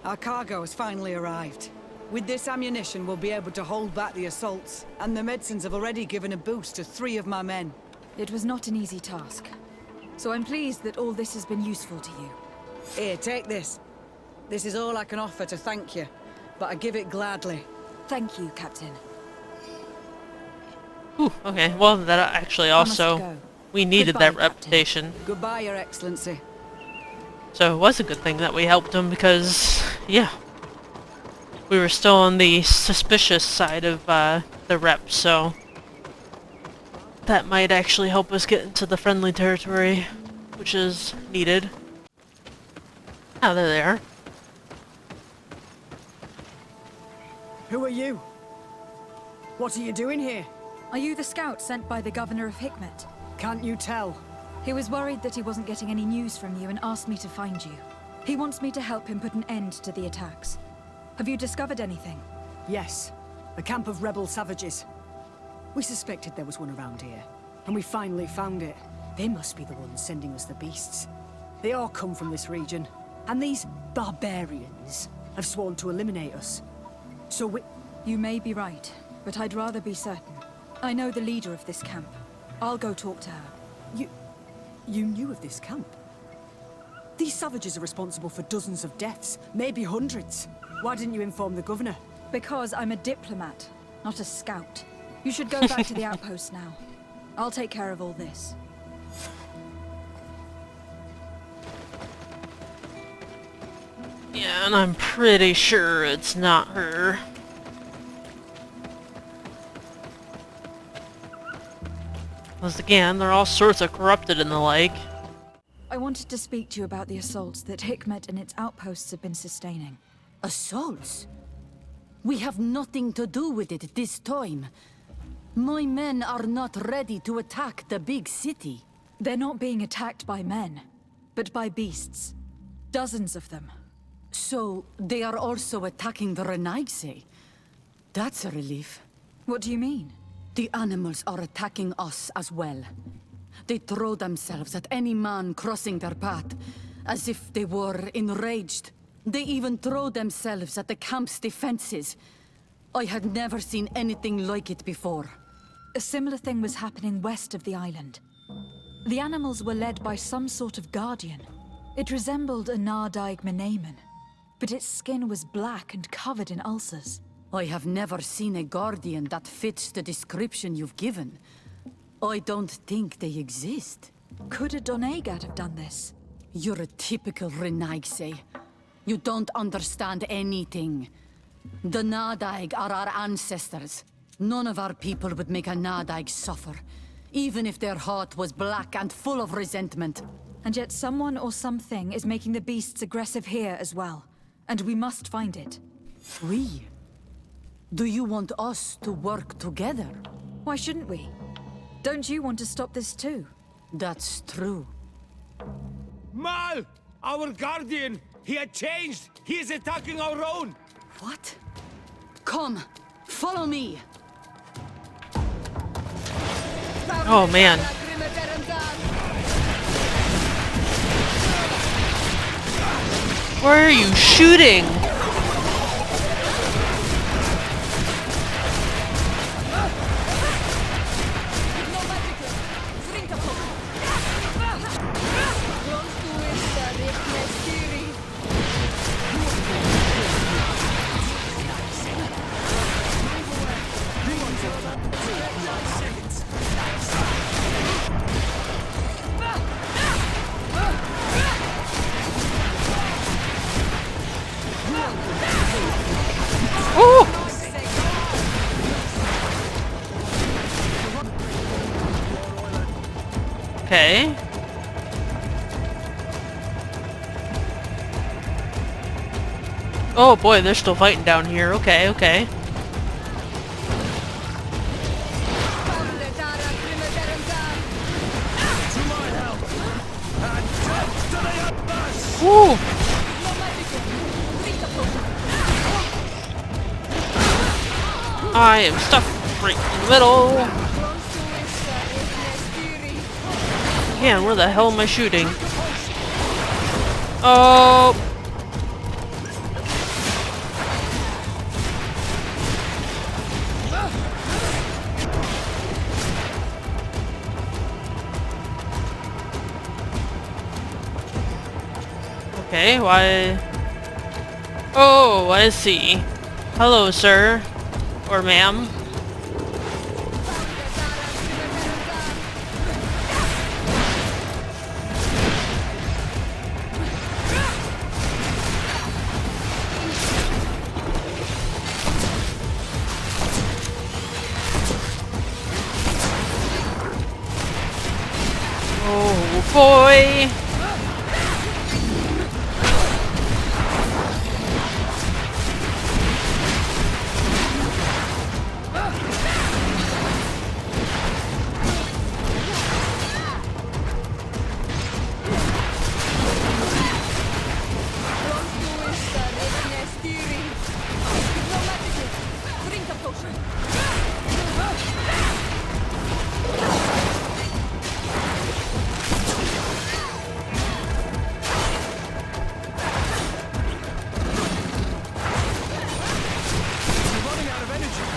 Speaker 12: Our cargo has finally arrived. With this ammunition, we'll be able to hold back the assaults, and the medicines have already given a boost to 3 of my men.
Speaker 9: It was not an easy task. So I'm pleased that all this has been useful to you.
Speaker 12: Here, take this. This is all I can offer to thank you, but I give it gladly.
Speaker 9: Thank you, Captain.
Speaker 1: Ooh, okay. Well, that actually also, we needed
Speaker 9: Goodbye,
Speaker 1: that reputation.
Speaker 12: Goodbye, Your Excellency.
Speaker 1: So it was a good thing that we helped him because, yeah, we were still on the suspicious side of the rep, so that might actually help us get into the friendly territory, which is needed. Oh, there they are.
Speaker 12: Who are you? What are you doing here?
Speaker 9: Are you the scout sent by the governor of Hikmet?
Speaker 12: Can't you tell?
Speaker 9: He was worried that he wasn't getting any news from you and asked me to find you. He wants me to help him put an end to the attacks. Have you discovered anything?
Speaker 15: Yes. A camp of rebel savages. We suspected there was one around here, and we finally found it. They must be the ones sending us the beasts. They all come from this region, and these barbarians have sworn to eliminate us. So we...
Speaker 9: You may be right, but I'd rather be certain. I know the leader of this camp. I'll go talk to her.
Speaker 15: You knew of this camp? These savages are responsible for dozens of deaths, maybe hundreds. Why didn't you inform the governor?
Speaker 9: Because I'm a diplomat, not a scout. You should go back to the outpost now. I'll take care of all this.
Speaker 1: Yeah, and I'm pretty sure it's not her. Because again, they're all sorts of corrupted and the like.
Speaker 9: I wanted to speak to you about the assaults that Hikmet and its outposts have been sustaining.
Speaker 8: Assaults? We have nothing to do with it this time. My men are not ready to attack the big city.
Speaker 9: They're not being attacked by men, but by beasts. Dozens of them.
Speaker 8: So, they are also attacking the Renaigse? That's a relief.
Speaker 9: What do you mean?
Speaker 8: The animals are attacking us as well. They throw themselves at any man crossing their path, as if they were enraged. They even throw themselves at the camp's defenses. I had never seen anything like it before.
Speaker 9: A similar thing was happening west of the island. The animals were led by some sort of guardian. It resembled a Nardaig Menaemon.
Speaker 2: but its skin was black and covered in ulcers.
Speaker 8: I have never seen a guardian that fits the description you've given. I don't think they exist.
Speaker 2: Could a Doneigad have done this?
Speaker 8: You're a typical Renaigse. You don't understand anything. The Nadaig are our ancestors. None of our people would make a Nadaig suffer, even if their heart was black and full of resentment.
Speaker 2: And yet someone or something is making the beasts aggressive here as well. And we must find it.
Speaker 8: We? Do you want us to work together?
Speaker 2: Why shouldn't we? Don't you want to stop this too?
Speaker 8: That's true.
Speaker 10: Mal! Our guardian! He had changed! He is attacking our own!
Speaker 8: What? Come, follow me!
Speaker 1: Oh man. Where are you shooting? Okay. Oh boy, they're still fighting down here. Okay, okay. Woo! I am stuck right in the middle. Man, where the hell am I shooting? Oh! Okay, why? Oh, I see. Hello, sir. Or ma'am. Oh boy!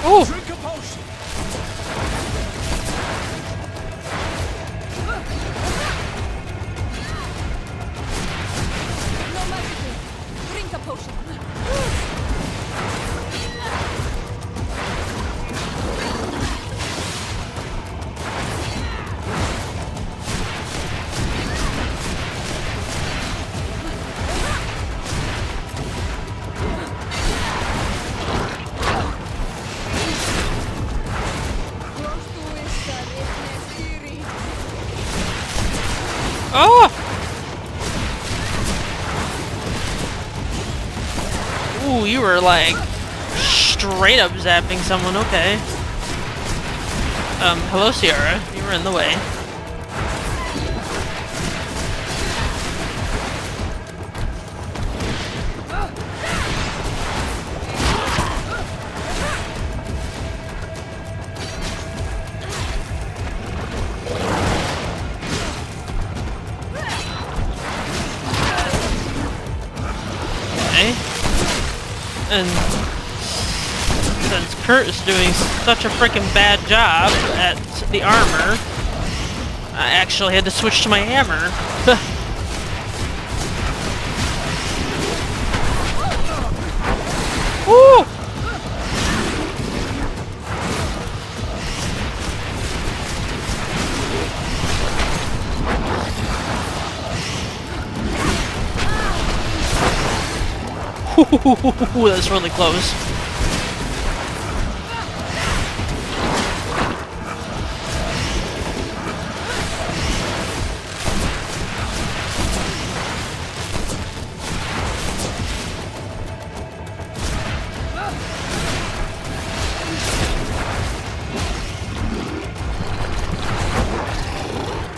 Speaker 1: Oh!
Speaker 10: Drink a potion!
Speaker 2: Drink a potion.
Speaker 1: Oh! Ooh, you were like straight up zapping someone, okay. Hello Sierra, you were in the way. And since Kurt is doing such a freaking bad job at the armor, I actually had to switch to my hammer. Ooh, that's really close.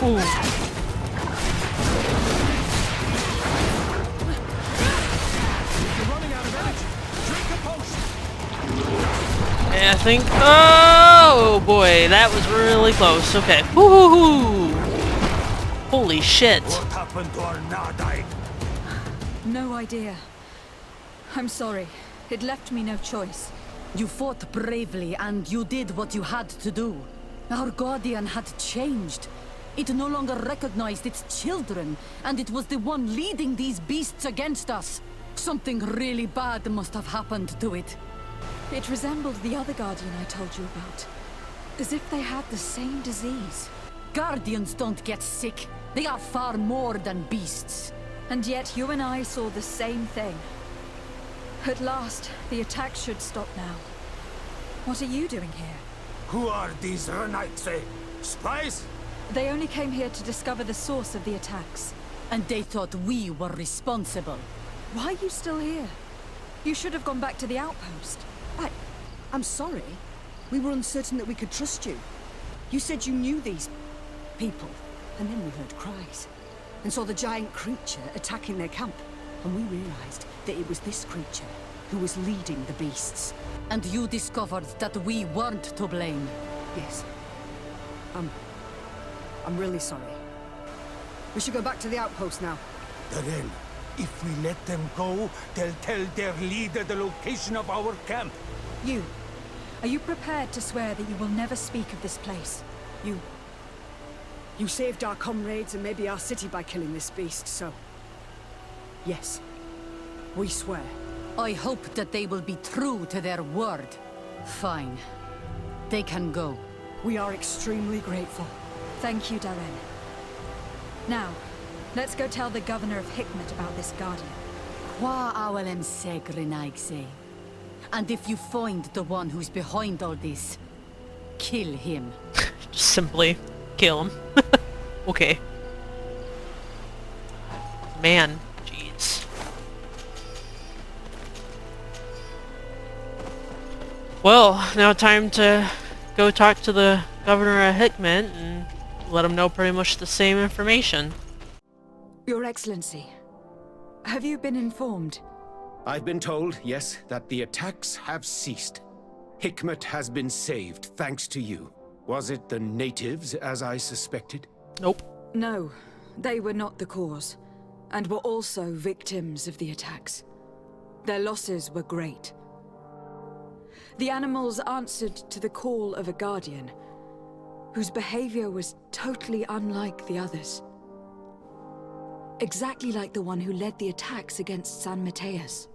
Speaker 1: Ooh. And I think, oh boy, that was really close. Okay. Woohoo! Holy shit.
Speaker 5: What happened to our Nadai?
Speaker 2: No idea. I'm sorry. It left me no choice.
Speaker 8: You fought bravely and you did what you had to do. Our guardian had changed. It no longer recognized its children, and it was the one leading these beasts against us. Something really bad must have happened to it.
Speaker 2: It resembled the other Guardian I told you about. As if they had the same disease.
Speaker 8: Guardians don't get sick. They are far more than beasts.
Speaker 2: And yet you and I saw the same thing. At last, the attack should stop now. What are you doing here?
Speaker 5: Who are these Renaitse? Spies?
Speaker 2: They only came here to discover the source of the attacks.
Speaker 8: And they thought we were responsible.
Speaker 2: Why are you still here? You should have gone back to the outpost.
Speaker 15: I'm sorry. We were uncertain that we could trust you. You said you knew these people, and then we heard cries, and saw the giant creature attacking their camp, and we realized that it was this creature who was leading the beasts.
Speaker 8: And you discovered that we weren't to blame.
Speaker 15: Yes. I'm really sorry. We should go back to the outpost now.
Speaker 5: Darren, if we let them go, they'll tell their leader the location of our camp.
Speaker 2: Are you prepared to swear that you will never speak of this place?
Speaker 15: You saved our comrades and maybe our city by killing this beast, so... Yes. We swear.
Speaker 8: I hope that they will be true to their word. Fine. They can go.
Speaker 15: We are extremely grateful.
Speaker 2: Thank you, Darren. Now, let's go tell the governor of Hikmet about this Guardian.
Speaker 8: Qua awalem segrenaigse. And if you find the one who's behind all this, kill him.
Speaker 1: Just simply kill him. Okay. Man, jeez. Well, now time to go talk to the governor of Hikmet and let him know pretty much the same information.
Speaker 2: Your Excellency, have you been informed?
Speaker 11: I've been told, yes, that the attacks have ceased. Hikmet has been saved, thanks to you. Was it the natives, as I suspected?
Speaker 1: Nope.
Speaker 2: No, they were not the cause, and were also victims of the attacks. Their losses were great. The animals answered to the call of a guardian, whose behavior was totally unlike the others. Exactly like the one who led the attacks against San Mateus.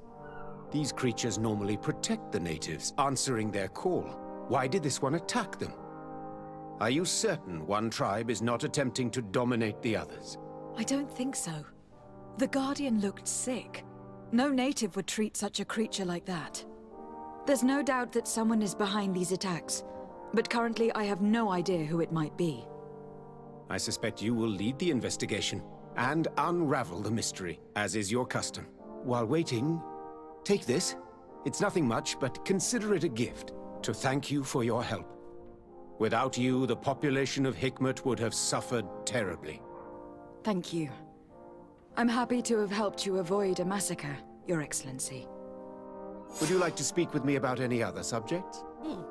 Speaker 11: These creatures normally protect the natives, answering their call. Why did this one attack them? Are you certain one tribe is not attempting to dominate the others?
Speaker 2: I don't think so. The Guardian looked sick. No native would treat such a creature like that. There's no doubt that someone is behind these attacks, but currently I have no idea who it might be.
Speaker 11: I suspect you will lead the investigation and unravel the mystery, as is your custom. While waiting, take this. It's nothing much, but consider it a gift to thank you for your help. Without you, the population of Hikmet would have suffered terribly.
Speaker 2: Thank you. I'm happy to have helped you avoid a massacre, Your Excellency.
Speaker 11: Would you like to speak with me about any other subjects?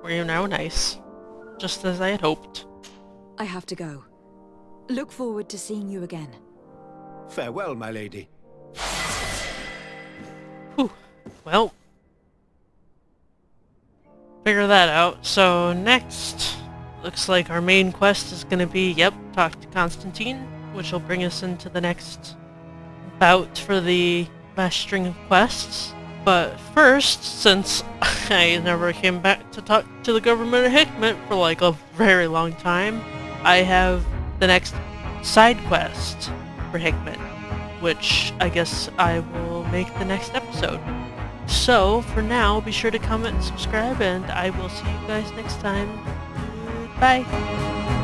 Speaker 1: We're now nice. Just as I had hoped.
Speaker 2: I have to go. Look forward to seeing you again.
Speaker 11: Farewell, my lady.
Speaker 1: Whew. Well. Figure that out. So next, looks like our main quest is going to be, yep, talk to Constantine, which will bring us into the next bout for the last string of quests. But first, since I never came back to talk to the government of Hikmet for like a very long time, I have the next side quest for Hikmet, which I guess I will make the next episode. So, for now, be sure to comment and subscribe, and I will see you guys next time. Bye!